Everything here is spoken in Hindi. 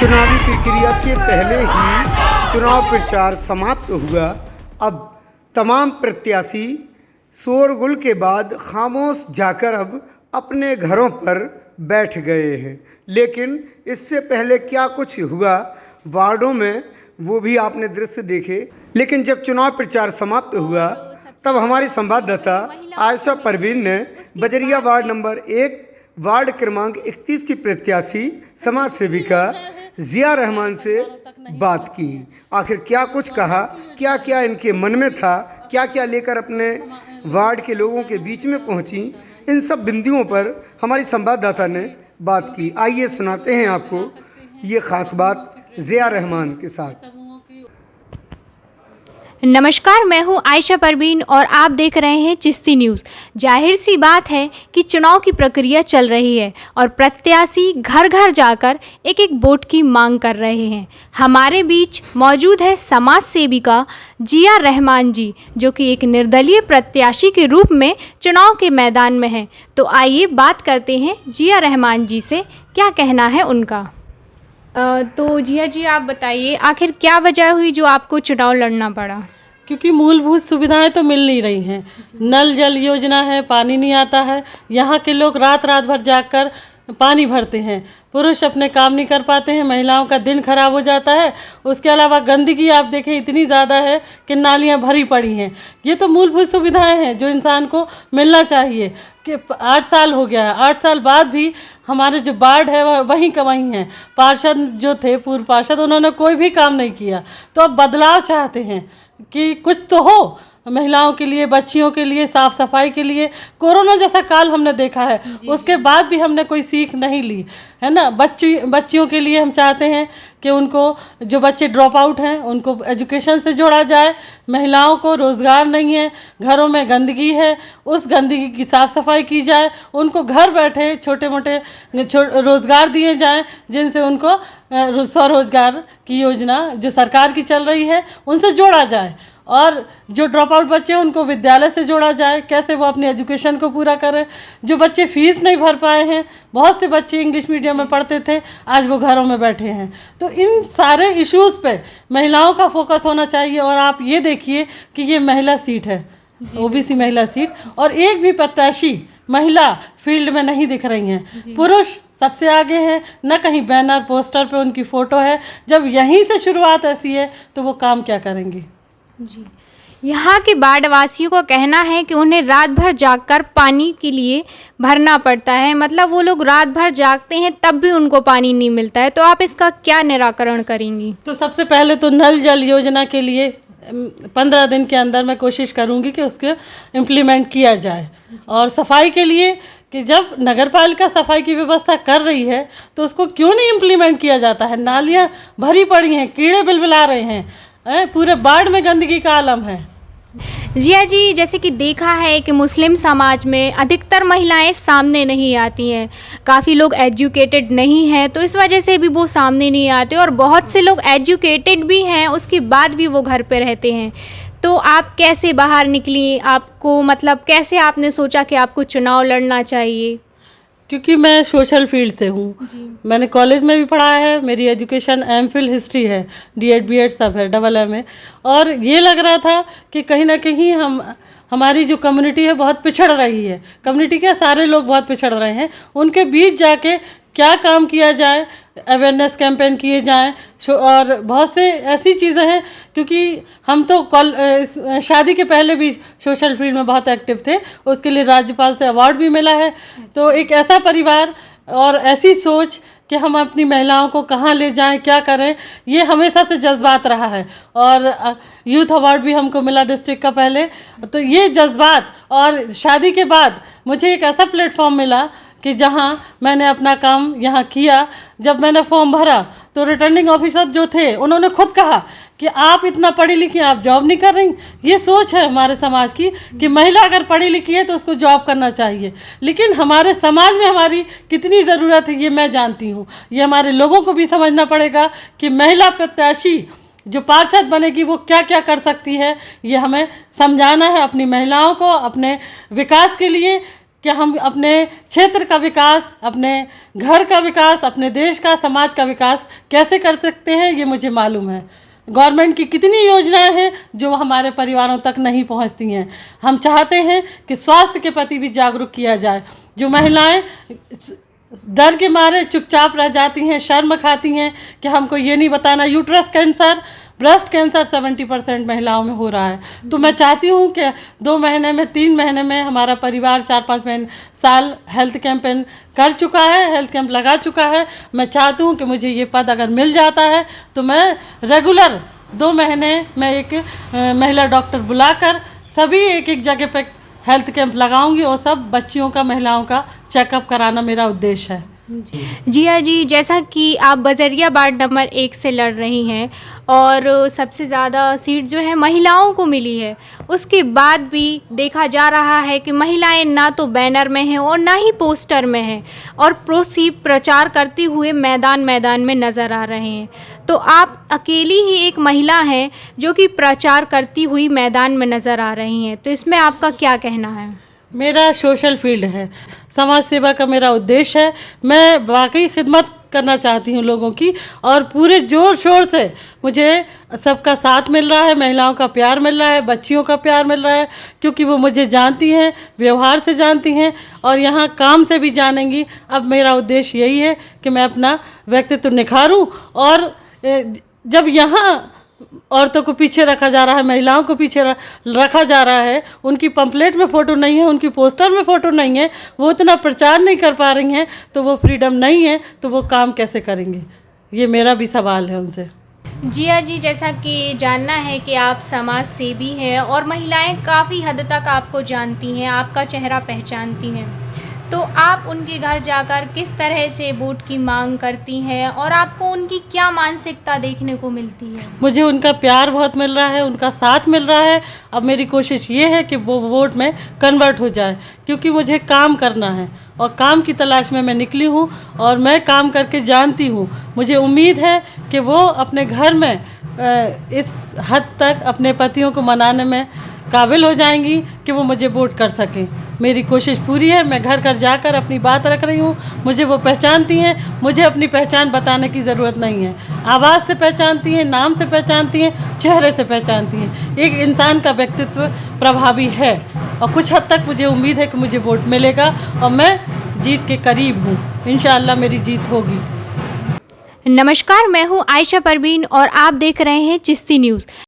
चुनावी प्रक्रिया के पहले ही चुनाव प्रचार समाप्त हुआ। अब तमाम प्रत्याशी शोरगुल के बाद खामोश जाकर अब अपने घरों पर बैठ गए हैं। लेकिन इससे पहले क्या कुछ हुआ वार्डों में, वो भी आपने दृश्य देखे। लेकिन जब चुनाव प्रचार समाप्त हुआ तब हमारी संवाददाता आयशा परवीन ने बजरिया वार्ड नंबर 1 वार्ड क्रमांक 31 की प्रत्याशी समाज सेविका जिया रहमान से बात की। आखिर क्या कुछ कहा, क्या क्या इनके मन में था, क्या क्या लेकर अपने वार्ड के लोगों के बीच में पहुंची, इन सब बिंदुओं पर हमारी संवाददाता ने बात की। आइए सुनाते हैं आपको ये ख़ास बात जिया रहमान के साथ। नमस्कार, मैं हूं आयशा परवीन और आप देख रहे हैं चिश्ती न्यूज़। जाहिर सी बात है कि चुनाव की प्रक्रिया चल रही है और प्रत्याशी घर घर जाकर एक एक वोट की मांग कर रहे हैं। हमारे बीच मौजूद है समाज सेविका जिया रहमान जी, जो कि एक निर्दलीय प्रत्याशी के रूप में चुनाव के मैदान में हैं। तो आइए बात करते हैं जिया रहमान जी से, क्या कहना है उनका। तो जिया जी, आप बताइए आखिर क्या वजह हुई जो आपको चुनाव लड़ना पड़ा। क्योंकि मूलभूत सुविधाएं तो मिल नहीं रही हैं। नल जल योजना है, पानी नहीं आता है। यहाँ के लोग रात रात भर जाकर पानी भरते हैं। पुरुष अपने काम नहीं कर पाते हैं, महिलाओं का दिन खराब हो जाता है। उसके अलावा गंदगी आप देखें इतनी ज़्यादा है कि नालियाँ भरी पड़ी हैं। ये तो मूलभूत सुविधाएं हैं जो इंसान को मिलना चाहिए। कि 8 साल हो गया है, 8 साल बाद भी हमारे जो वार्ड है वह वहीं का वहीं है। पार्षद जो थे, पूर्व पार्षद, उन्होंने कोई भी काम नहीं किया। तो अब बदलाव चाहते हैं कि कुछ तो हो महिलाओं के लिए, बच्चियों के लिए, साफ़ सफाई के लिए। कोरोना जैसा काल हमने देखा है, उसके बाद भी हमने कोई सीख नहीं ली है ना। बच्चियों के लिए हम चाहते हैं कि उनको, जो बच्चे ड्रॉप आउट हैं, उनको एजुकेशन से जोड़ा जाए। महिलाओं को रोज़गार नहीं है, घरों में गंदगी है, उस गंदगी की साफ़ सफाई की जाए। उनको घर बैठे छोटे मोटे रोज़गार दिए जाएं, जिनसे उनको स्वरोजगार की योजना जो सरकार की चल रही है उनसे जोड़ा जाए। और जो ड्रॉप आउट बच्चे हैं उनको विद्यालय से जोड़ा जाए, कैसे वो अपनी एजुकेशन को पूरा करें। जो बच्चे फ़ीस नहीं भर पाए हैं, बहुत से बच्चे इंग्लिश मीडियम में पढ़ते थे, आज वो घरों में बैठे हैं। तो इन सारे इश्यूज़ पे महिलाओं का फोकस होना चाहिए। और आप ये देखिए कि ये महिला सीट है, ओबीसी महिला सीट, और एक भी प्रत्याशी महिला फील्ड में नहीं दिख रही हैं। पुरुष सबसे आगे हैं, न कहीं बैनर पोस्टर पे उनकी फ़ोटो है। जब यहीं से शुरुआत ऐसी है तो वो काम क्या करेंगी। जी, यहाँ के वार्ड वासियों का कहना है कि उन्हें रात भर जागकर पानी के लिए भरना पड़ता है। मतलब वो लोग रात भर जागते हैं तब भी उनको पानी नहीं मिलता है। तो आप इसका क्या निराकरण करेंगी। तो सबसे पहले तो नल जल योजना के लिए 15 दिन के अंदर मैं कोशिश करूँगी कि उसको इम्प्लीमेंट किया जाए। और सफाई के लिए कि जब नगर पालिका सफाई की व्यवस्था कर रही है तो उसको क्यों नहीं इम्प्लीमेंट किया जाता है। नालियाँ भरी पड़ी हैं, कीड़े बिलबिला रहे हैं, पूरे वार्ड में गंदगी का आलम है। जिया जी, जैसे कि देखा है कि मुस्लिम समाज में अधिकतर महिलाएं सामने नहीं आती हैं। काफ़ी लोग एजुकेटेड नहीं हैं, तो इस वजह से भी वो सामने नहीं आते। और बहुत से लोग एजुकेटेड भी हैं, उसके बाद भी वो घर पे रहते हैं। तो आप कैसे बाहर निकली, आपको मतलब कैसे आपने सोचा कि आपको चुनाव लड़ना चाहिए। क्योंकि मैं सोशल फील्ड से हूँ, मैंने कॉलेज में भी पढ़ा है, मेरी एजुकेशन एमफिल हिस्ट्री है, डीएड बीएड सब है, AA। और ये लग रहा था कि कहीं ना कहीं हमारी जो कम्युनिटी है बहुत पिछड़ रही है। कम्युनिटी के सारे लोग बहुत पिछड़ रहे हैं, उनके बीच जाके क्या काम किया जाए, अवेयरनेस कैंपेन किए जाएं। और बहुत से ऐसी चीज़ें हैं, क्योंकि हम तो शादी के पहले भी सोशल फील्ड में बहुत एक्टिव थे, उसके लिए राज्यपाल से अवार्ड भी मिला है। तो एक ऐसा परिवार और ऐसी सोच कि हम अपनी महिलाओं को कहाँ ले जाएं, क्या करें, ये हमेशा से जज्बात रहा है। और यूथ अवार्ड भी हमको मिला डिस्ट्रिक्ट का पहले। तो ये जज्बात, और शादी के बाद मुझे एक ऐसा प्लेटफॉर्म मिला कि जहाँ मैंने अपना काम यहाँ किया। जब मैंने फॉर्म भरा तो रिटर्निंग ऑफिसर जो थे उन्होंने खुद कहा कि आप इतना पढ़ी लिखी, आप जॉब नहीं कर रही। ये सोच है हमारे समाज की कि महिला अगर पढ़ी लिखी है तो उसको जॉब करना चाहिए। लेकिन हमारे समाज में हमारी कितनी ज़रूरत है ये मैं जानती हूँ। ये हमारे लोगों को भी समझना पड़ेगा कि महिला प्रत्याशी जो पार्षद बनेगी वो क्या क्या कर सकती है। ये हमें समझाना है अपनी महिलाओं को, अपने विकास के लिए, कि हम अपने क्षेत्र का विकास, अपने घर का विकास, अपने देश का, समाज का विकास कैसे कर सकते हैं, ये मुझे मालूम है। गवर्नमेंट की कितनी योजनाएं हैं जो हमारे परिवारों तक नहीं पहुंचती हैं। हम चाहते हैं कि स्वास्थ्य के प्रति भी जागरूक किया जाए। जो महिलाएं डर के मारे चुपचाप रह जाती हैं, शर्म खाती हैं कि हमको ये नहीं बताना। यूट्रस कैंसर, ब्रेस्ट कैंसर 70% महिलाओं में हो रहा है। तो मैं चाहती हूँ कि 2 महीने में, 3 महीने में हमारा परिवार 4-5 महीने साल हेल्थ कैंपेन कर चुका है, हेल्थ कैंप लगा चुका है। मैं चाहती हूँ कि मुझे ये पद अगर मिल जाता है तो मैं रेगुलर 2 महीने में एक महिला डॉक्टर बुलाकर सभी एक जगह पे हेल्थ कैंप लगाऊंगी और सब बच्चियों का, महिलाओं का चेकअप कराना मेरा उद्देश्य है। जिया जी, जैसा कि आप बजरिया वार्ड नंबर 1 से लड़ रही हैं और सबसे ज़्यादा सीट जो है महिलाओं को मिली है, उसके बाद भी देखा जा रहा है कि महिलाएं ना तो बैनर में हैं और ना ही पोस्टर में हैं और प्रचार करते हुए मैदान में नज़र आ रहे हैं। तो आप अकेली ही एक महिला हैं जो कि प्रचार करती हुई मैदान में नज़र आ रही हैं, तो इसमें आपका क्या कहना है? मेरा सोशल फील्ड है, समाज सेवा का मेरा उद्देश्य है। मैं वाकई खिदमत करना चाहती हूँ लोगों की और पूरे जोर शोर से मुझे सबका साथ मिल रहा है, महिलाओं का प्यार मिल रहा है, बच्चियों का प्यार मिल रहा है, क्योंकि वो मुझे जानती हैं, व्यवहार से जानती हैं और यहाँ काम से भी जानेंगी। अब मेरा उद्देश्य यही है कि मैं अपना व्यक्तित्व निखारूं और जब यहाँ औरतों को पीछे रखा जा रहा है, महिलाओं को पीछे रखा जा रहा है, उनकी पंपलेट में फ़ोटो नहीं है, उनकी पोस्टर में फ़ोटो नहीं है, वो उतना प्रचार नहीं कर पा रही हैं, तो वो फ्रीडम नहीं है, तो वो काम कैसे करेंगे? ये मेरा भी सवाल है उनसे। जिया जी, जैसा कि जानना है कि आप समाज सेवी हैं और महिलाएं काफ़ी हद तक आपको जानती हैं, आपका चेहरा पहचानती हैं, तो आप उनके घर जाकर किस तरह से वोट की मांग करती हैं और आपको उनकी क्या मानसिकता देखने को मिलती है? मुझे उनका प्यार बहुत मिल रहा है, उनका साथ मिल रहा है। अब मेरी कोशिश ये है कि वो वोट में कन्वर्ट हो जाए, क्योंकि मुझे काम करना है और काम की तलाश में मैं निकली हूँ और मैं काम करके जानती हूँ। मुझे उम्मीद है कि वो अपने घर में इस हद तक अपने पतियों को मनाने में काबिल हो जाएंगी कि वो मुझे वोट कर सकें। मेरी कोशिश पूरी है, मैं घर घर जाकर अपनी बात रख रही हूँ। मुझे वो पहचानती हैं, मुझे अपनी पहचान बताने की ज़रूरत नहीं है। आवाज़ से पहचानती हैं, नाम से पहचानती हैं, चेहरे से पहचानती हैं। एक इंसान का व्यक्तित्व प्रभावी है और कुछ हद तक मुझे उम्मीद है कि मुझे वोट मिलेगा और मैं जीत के करीब हूँ। इंशाअल्लाह मेरी जीत होगी। नमस्कार, मैं हूँ आयशा परवीन और आप देख रहे हैं चिश्ती न्यूज़।